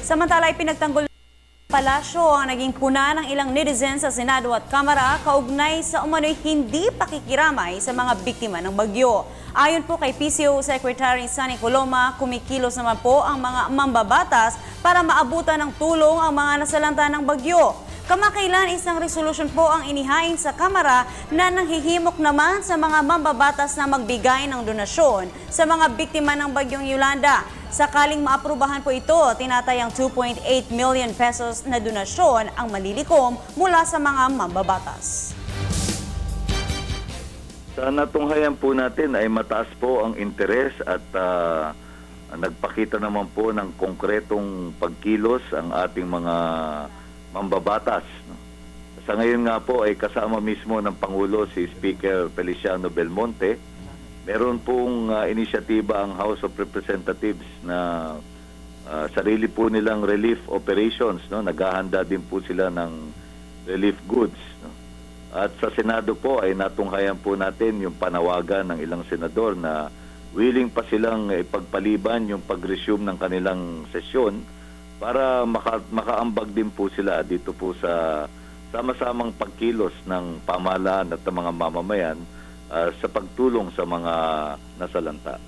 Samantala, ipinagtanggol palasyo ang naging puna ng ilang netizens sa Senado at Kamara kaugnay sa umano'y hindi pakikiramay sa mga biktima ng bagyo. Ayon po kay PCO Secretary Sunny Coloma, kumikilos naman po ang mga mambabatas para maabutan ng tulong ang mga nasalanta ng bagyo. Kamakailan isang resolusyon po ang inihain sa Kamara na nanghihimok naman sa mga mambabatas na magbigay ng donasyon sa mga biktima ng bagyong Yolanda. Sakaling maaprubahan po ito, tinatayang 2.8 million pesos na donasyon ang malilikom mula sa mga mambabatas. Sa natunghayan po natin ay mataas po ang interes at nagpakita naman po ng konkretong pagkilos ang ating mga mambabatas. Sa ngayon nga po ay kasama mismo ng Pangulo si Speaker Feliciano Belmonte. Meron pong inisyatiba ang House of Representatives na sarili po nilang relief operations. Naghahanda din po sila ng relief goods. At sa Senado po ay natunghayan po natin yung panawagan ng ilang senador na willing pa silang ipagpaliban yung pag-resume ng kanilang sesyon para makaambag din po sila dito po sa sama-samang pagkilos ng pamahalaan at ng mga mamamayan sa pagtulong sa mga nasalanta.